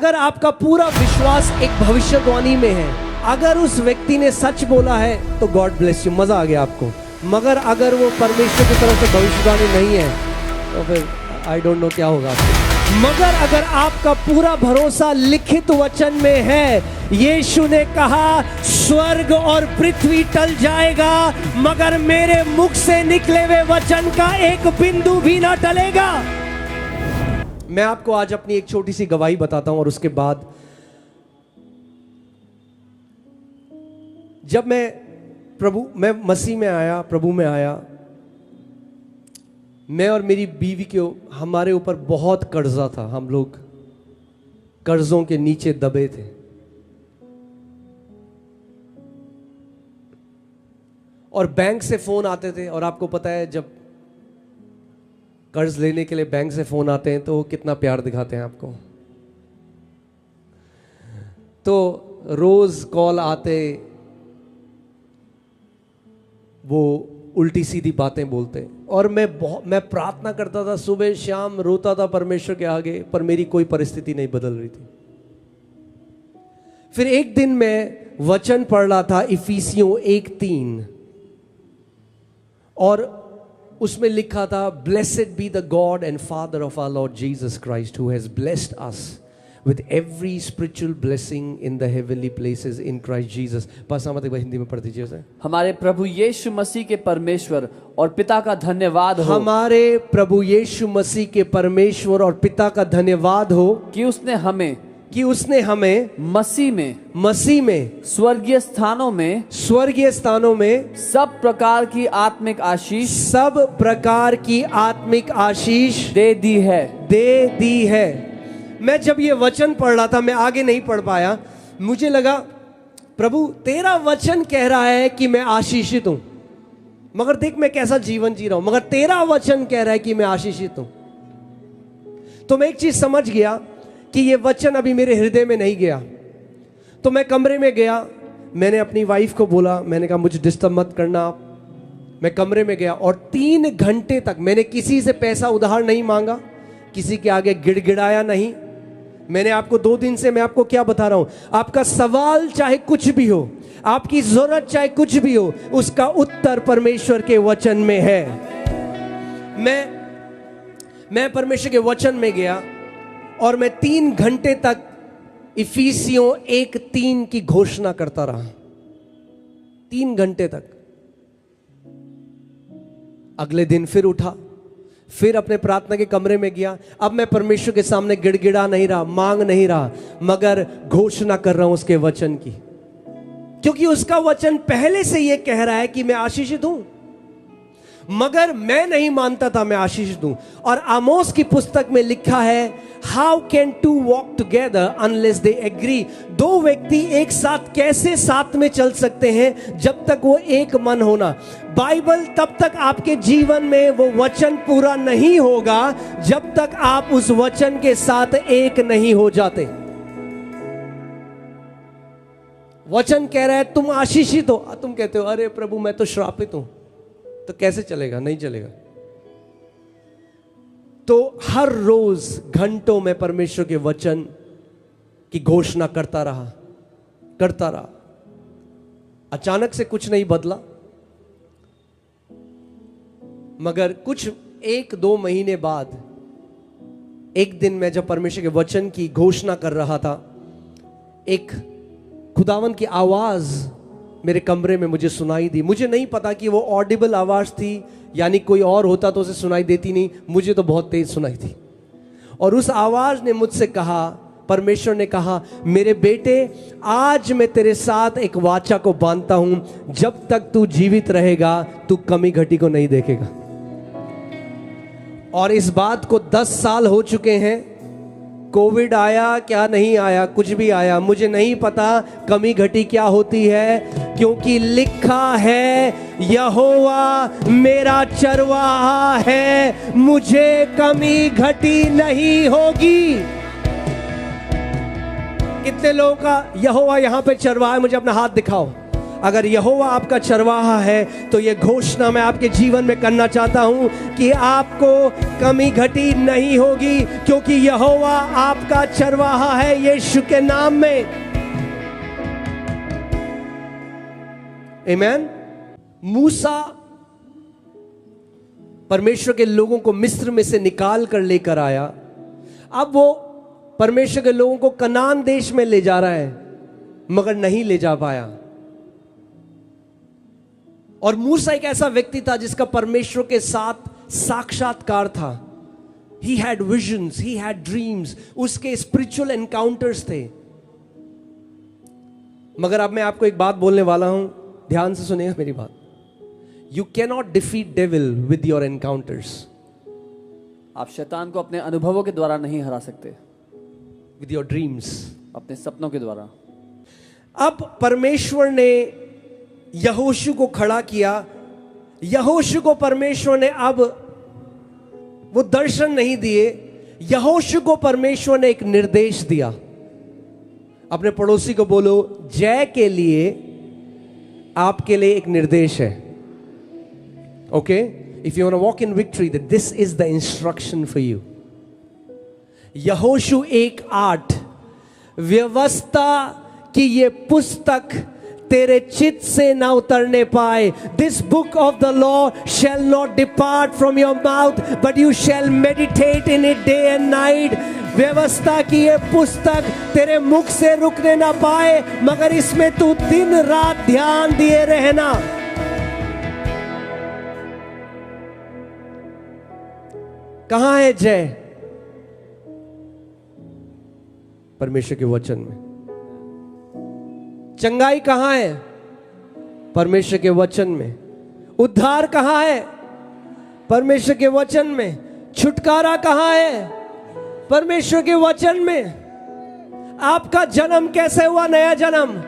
अगर आपका पूरा विश्वास एक भविष्यवाणी में है, अगर उस व्यक्ति ने सच बोला है तो गॉड ब्लेस यू, मजा आ गया आपको। मगर अगर वो परमेश्वर की तरफ से भविष्यवाणी नहीं है तो फिर आई डोंट नो क्या होगा आपको। मगर अगर आपका पूरा भरोसा लिखित वचन में है, यीशु ने कहा स्वर्ग और पृथ्वी टल जाएगा मगर मेरे मुख से निकले हुए वचन का एक बिंदु भी ना टलेगा। मैं आपको आज अपनी एक छोटी सी गवाही बताता हूं और उसके बाद जब मैं मसीह में आया, प्रभु में आया, मैं और मेरी बीवी के हमारे ऊपर बहुत कर्जा था। हम लोग कर्जों के नीचे दबे थे और बैंक से फोन आते थे। और आपको पता है जब कर्ज लेने के लिए बैंक से फोन आते हैं तो वो कितना प्यार दिखाते हैं आपको। तो रोज कॉल आते, वो उल्टी सीधी बातें बोलते और मैं प्रार्थना करता था, सुबह शाम रोता था परमेश्वर के आगे, पर मेरी कोई परिस्थिति नहीं बदल रही थी। फिर एक दिन मैं वचन पढ़ रहा था इफिसियों 1:3 और उसमें लिखा था, blessed be the God and Father of our Lord Jesus Christ who has blessed us with every spiritual blessing in the heavenly places in Christ Jesus। पास एक बार हिंदी में पढ़ दीजिए उसे। हमारे प्रभु यीशु मसीह के परमेश्वर और पिता का धन्यवाद हो। हमारे प्रभु यीशु मसीह के परमेश्वर और पिता का धन्यवाद हो कि उसने हमें मसीह में स्वर्गीय स्थानों में सब प्रकार की आत्मिक आशीष दे दी है। मैं जब ये वचन पढ़ रहा था, मैं आगे नहीं पढ़ पाया, मुझे लगा प्रभु तेरा वचन कह रहा है कि मैं आशीषित हूं, मगर देख मैं कैसा जीवन जी रहा हूं, मगर तेरा वचन कह रहा है कि मैं आशीषित हूं। तो मैं एक चीज समझ गया कि ये वचन अभी मेरे हृदय में नहीं गया। तो मैं कमरे में गया, मैंने अपनी वाइफ को बोला, मैंने कहा मुझे डिस्टर्ब मत करना। मैं कमरे में गया और 3 घंटे तक मैंने किसी से पैसा उधार नहीं मांगा, किसी के आगे गिड़गिड़ाया नहीं। मैंने आपको 2 दिन से मैं आपको क्या बता रहा हूं, आपका सवाल चाहे कुछ भी हो, आपकी जरूरत चाहे कुछ भी हो, उसका उत्तर परमेश्वर के वचन में है। मैं परमेश्वर के वचन में गया और मैं 3 घंटे तक इफिसियों 1:3 की घोषणा करता रहा, 3 घंटे तक। अगले दिन फिर उठा, फिर अपने प्रार्थना के कमरे में गया। अब मैं परमेश्वर के सामने गिड़गिड़ा नहीं रहा, मांग नहीं रहा, मगर घोषणा कर रहा हूं उसके वचन की, क्योंकि उसका वचन पहले से यह कह रहा है कि मैं आशीषित हूं। मगर मैं नहीं मानता था मैं आशीषित हूं। और आमोस की पुस्तक में लिखा है, how can 2 walk together unless they agree. 2 व्यक्ति एक साथ कैसे साथ में चल सकते हैं जब तक वो एक मन होना। बाइबल तब तक आपके जीवन में वो वचन पूरा नहीं होगा जब तक आप उस वचन के साथ एक नहीं हो जाते। वचन कह रहा है तुम आशीषित हो, तुम कहते हो अरे प्रभु मैं तो श्रापित हूं, तो कैसे चलेगा, नहीं चलेगा। तो हर रोज घंटों में परमेश्वर के वचन की घोषणा करता रहा। अचानक से कुछ नहीं बदला, मगर कुछ 1-2 महीने बाद एक दिन मैं जब परमेश्वर के वचन की घोषणा कर रहा था, एक खुदावन की आवाज मेरे कमरे में मुझे सुनाई दी। मुझे नहीं पता कि वो ऑडिबल आवाज थी, यानी कोई और होता तो उसे सुनाई देती नहीं, मुझे तो बहुत तेज सुनाई थी। और उस आवाज ने मुझसे कहा, परमेश्वर ने कहा, मेरे बेटे आज मैं तेरे साथ एक वाचा को बांधता हूं, जब तक तू जीवित रहेगा तू कमी घटी को नहीं देखेगा। और इस बात को 10 साल हो चुके हैं। कोविड आया क्या नहीं आया, कुछ भी आया, मुझे नहीं पता कमी घटी क्या होती है, क्योंकि लिखा है यहोवा मेरा चरवाहा है, मुझे कमी घटी नहीं होगी। कितने लोगों का यहोवा यहां पे चरवाहा है, मुझे अपना हाथ दिखाओ। अगर यहोवा आपका चरवाहा है तो ये घोषणा मैं आपके जीवन में करना चाहता हूं कि आपको कमी घटी नहीं होगी, क्योंकि यहोवा आपका चरवाहा है यीशु के नाम में। आमीन। मूसा परमेश्वर के लोगों को मिस्र में से निकाल कर लेकर आया। अब वो परमेश्वर के लोगों को कनान देश में ले जा रहा है, मगर नहीं ले जा पाया। और मूसा एक ऐसा व्यक्ति था जिसका परमेश्वर के साथ साक्षात्कार था। He had visions, he had dreams, उसके स्पिरिचुअल एनकाउंटर्स थे। मगर अब मैं आपको एक बात बोलने वाला हूं, ध्यान से सुनिएगा मेरी बात। You cannot defeat devil with your encounters. आप शैतान को अपने अनुभवों के द्वारा नहीं हरा सकते, विद योर ड्रीम्स, अपने सपनों के द्वारा। अब परमेश्वर ने यहोशू को खड़ा किया। यहोशू को परमेश्वर ने अब वो दर्शन नहीं दिए, यहोशू को परमेश्वर ने एक निर्देश दिया। अपने पड़ोसी को बोलो, जय के लिए आपके लिए एक निर्देश है। Okay, if you want to walk in victory, that this is the instruction for you. यहोशू 1:8, व्यवस्था की ये पुस्तक तेरे चित्त से ना उतरने पाए। This book of the law shall not depart from your mouth, but you shall meditate in it day and night. व्यवस्था की ये पुस्तक तेरे मुख से रुकने ना पाए, मगर इसमें तू दिन रात ध्यान दिए रहना। कहां है जय? परमेश्वर के वचन में। चंगाई कहां है? परमेश्वर के वचन में। उद्धार कहां है? परमेश्वर के वचन में। छुटकारा कहां है? परमेश्वर के वचन में। आपका जन्म कैसे हुआ? नया जन्म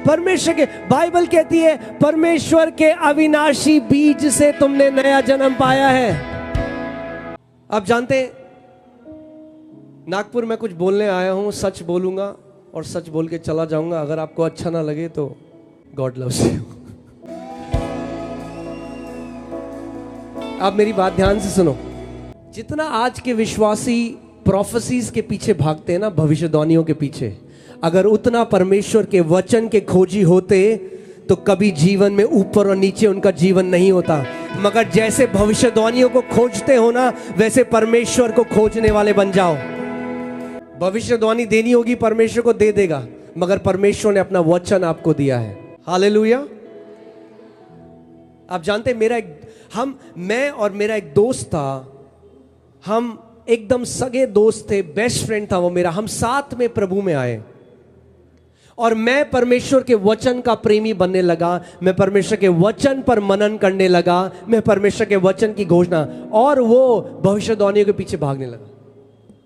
परमेश्वर के, बाइबल कहती है परमेश्वर के अविनाशी बीज से तुमने नया जन्म पाया है। आप जानते हैं, नागपुर में कुछ बोलने आया हूं, सच बोलूंगा और सच बोल के चला जाऊंगा। अगर आपको अच्छा ना लगे तो गॉड लव्स यू। आप मेरी बात ध्यान से सुनो। जितना आज के विश्वासी प्रोफेसीज के पीछे भागते हैं ना, भविष्यवाणियों के पीछे, अगर उतना परमेश्वर के वचन के खोजी होते तो कभी जीवन में ऊपर और नीचे उनका जीवन नहीं होता। मगर जैसे भविष्यवाणियों को खोजते हो ना, वैसे परमेश्वर को खोजने वाले बन जाओ। भविष्यवाणी देनी होगी, परमेश्वर को दे देगा, मगर परमेश्वर ने अपना वचन आपको दिया है। हालेलुया। आप जानते, मैं और मेरा एक दोस्त था, हम एकदम सगे दोस्त थे, बेस्ट फ्रेंड था वो मेरा। हम साथ में प्रभु में आए और मैं परमेश्वर के वचन का प्रेमी बनने लगा। मैं परमेश्वर के वचन पर मनन करने लगा, मैं परमेश्वर के वचन की घोषणा, और वो भविष्यवाणियों के पीछे भागने लगा।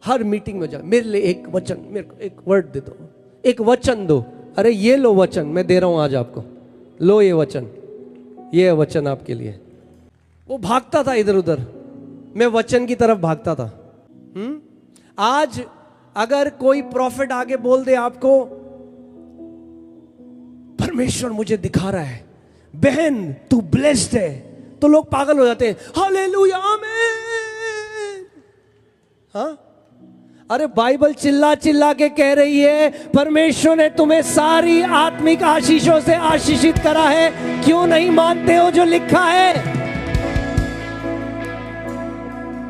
हर मीटिंग में जा, मेरे लिए एक वचन, मेरे को एक वर्ड दे दो, एक वचन दो। अरे ये लो वचन, मैं दे रहा हूं आज आपको, लो ये वचन, ये वचन आपके लिए। वो भागता था इधर उधर, मैं वचन की तरफ भागता था। आज अगर कोई प्रॉफिट आगे बोल दे आपको, परमेश्वर मुझे दिखा रहा है, बहन तू ब्लेस्ड है, तो लोग पागल हो जाते हैं। हालेलुया, आमीन। हाँ, अरे बाइबल चिल्ला चिल्ला के कह रही है परमेश्वर ने तुम्हें सारी आत्मिक आशीषों से आशीषित करा है। क्यों नहीं मानते हो जो लिखा है?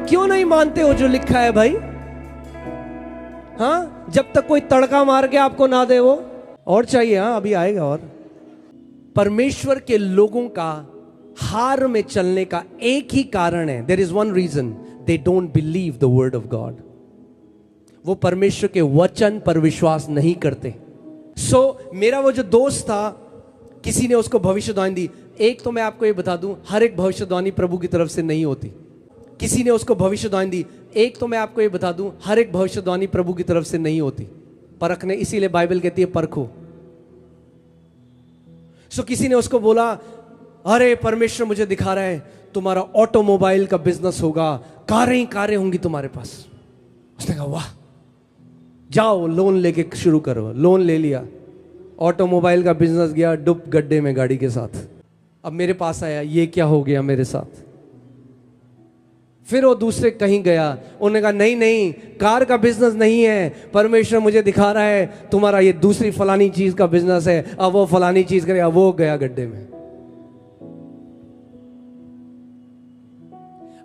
क्यों नहीं मानते हो जो लिखा है भाई? हाँ, जब तक कोई तड़का मार के आपको ना दे वो और चाहिए। हाँ, अभी आएगा। और परमेश्वर के लोगों का हार में चलने का एक ही कारण है, there is one reason, they don't believe the word of God. वो परमेश्वर के वचन पर विश्वास नहीं करते। मेरा वो जो दोस्त था, किसी ने उसको भविष्यवाणी दी। एक तो मैं आपको ये बता दूं, हर एक भविष्यवाणी प्रभु की तरफ से नहीं होती। किसी ने उसको भविष्यवाणी दी। एक तो मैं आपको ये बता दूं, हर एक भविष्यवाणी प्रभु की तरफ से नहीं होती। परखने, इसीलिए बाइबल कहती है परखो। किसी ने उसको बोला, अरे परमेश्वर मुझे दिखा रहा है तुम्हारा ऑटोमोबाइल का बिजनेस होगा, कारें होंगी तुम्हारे पास। उसने कहा वाह, जाओ लोन लेके शुरू करो। लोन ले लिया, ऑटोमोबाइल का बिजनेस गया डुब गड्ढे में गाड़ी के साथ। अब मेरे पास आया, ये क्या हो गया मेरे साथ। फिर वो दूसरे कहीं गया, उन्होंने कहा नहीं नहीं, कार का बिजनेस नहीं है, परमेश्वर मुझे दिखा रहा है तुम्हारा ये दूसरी फलानी चीज का बिजनेस है। अब वो फलानी चीज करे, अब वो गया गड्ढे में।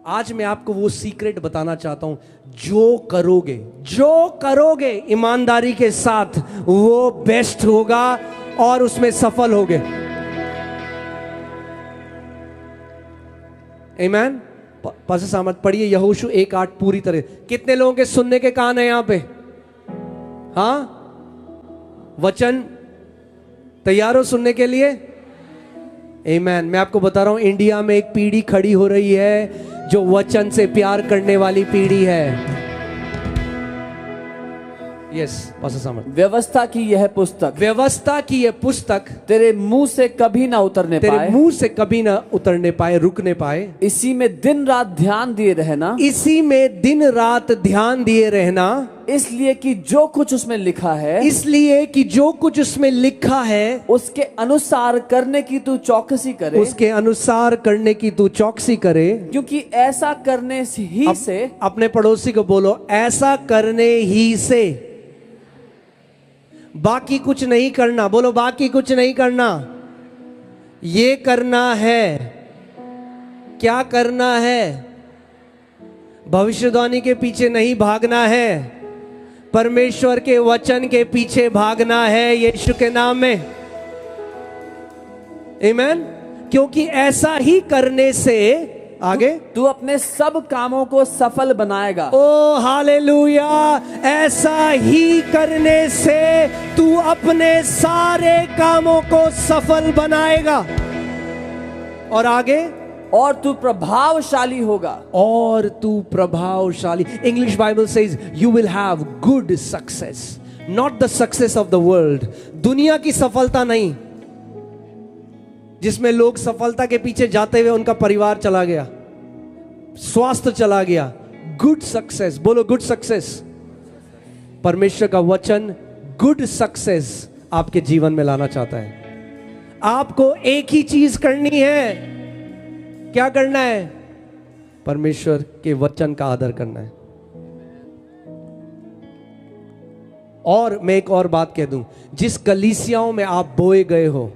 आज मैं आपको वो सीक्रेट बताना चाहता हूं, जो करोगे ईमानदारी के साथ वो बेस्ट होगा और उसमें सफल होगे। आमीन। पास सामत पढ़िए यहोशू 1:8 पूरी तरह। कितने लोगों के सुनने के कान है यहां पे? हाँ, वचन तैयार हो सुनने के लिए? आमीन। मैं आपको बता रहा हूं, इंडिया में एक पीढ़ी खड़ी हो रही है जो वचन से प्यार करने वाली पीढ़ी है। यस पास्टर सामत। व्यवस्था की यह पुस्तक तेरे मुंह से कभी ना उतरने पाए, रुकने पाए। इसी में दिन रात ध्यान दिए रहना, इसलिए कि जो कुछ उसमें लिखा है उसके अनुसार करने की तू चौकसी करे, क्योंकि ऐसा करने ही से। अपने पड़ोसी को बोलो, ऐसा करने ही से, बाकी कुछ नहीं करना। बोलो, बाकी कुछ नहीं करना, ये करना है। क्या करना है? भविष्यवाणी के पीछे नहीं भागना है, परमेश्वर के वचन के पीछे भागना है, यीशु के नाम में। आमीन। क्योंकि ऐसा ही करने से आगे तू अपने सब कामों को सफल बनाएगा। ओ हालेलुया। ऐसा ही करने से तू अपने सारे कामों को सफल बनाएगा। और आगे, और तू प्रभावशाली होगा। English Bible says you will have good success, not the success of the world. दुनिया की सफलता नहीं, जिसमें लोग सफलता के पीछे जाते हुए उनका परिवार चला गया, स्वास्थ्य चला गया। गुड सक्सेस, बोलो गुड सक्सेस। परमेश्वर का वचन गुड सक्सेस आपके जीवन में लाना चाहता है। आपको एक ही चीज करनी है। क्या करना है? परमेश्वर के वचन का आदर करना है। और मैं एक और बात कह दूं, जिस कलीसियाओं में आप बोए गए हो,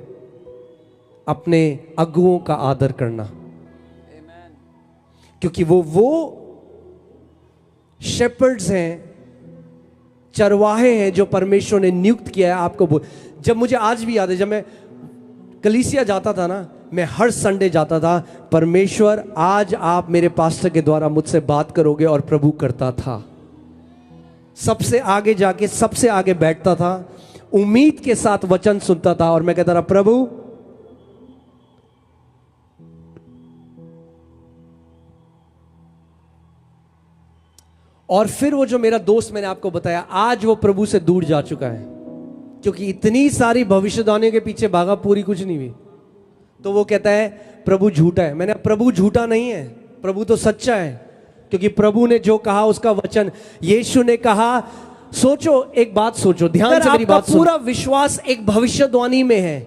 अपने अगुओं का आदर करना, क्योंकि वो शेपर्ड्स हैं, चरवाहे हैं जो परमेश्वर ने नियुक्त किया है आपको। जब मुझे आज भी याद है, जब मैं कलीसिया जाता था ना, मैं हर संडे जाता था, परमेश्वर आज आप मेरे पास्टर के द्वारा मुझसे बात करोगे, और प्रभु करता था। सबसे आगे जाके सबसे आगे बैठता था, उम्मीद के साथ वचन सुनता था, और मैं कहता था प्रभु और फिर वो जो मेरा दोस्त मैंने आपको बताया, आज वो प्रभु से दूर जा चुका है, क्योंकि इतनी सारी भविष्यवाणियों के पीछे भागा, पूरी कुछ नहीं हुई। तो वो कहता है प्रभु झूठा है। मैंने, प्रभु झूठा नहीं है, प्रभु तो सच्चा है, क्योंकि प्रभु ने जो कहा उसका वचन, यीशु ने कहा। सोचो, एक बात सोचो, ध्यान से मेरी बात सुनो। पूरा विश्वास एक भविष्यवाणी में है।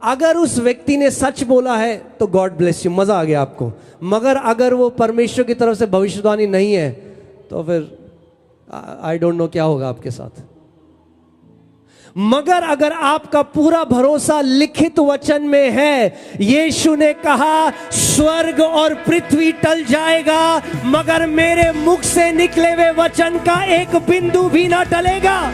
अगर उस व्यक्ति ने सच बोला है तो गॉड ब्लेस यू, मजा आ गया आपको। मगर अगर वो परमेश्वर की तरफ से भविष्यवाणी नहीं है, तो फिर आई डोंट नो क्या होगा आपके साथ। मगर अगर आपका पूरा भरोसा लिखित वचन में है, यीशु ने कहा स्वर्ग और पृथ्वी टल जाएगा, मगर मेरे मुख से निकले हुए वचन का एक बिंदु भी ना टलेगा।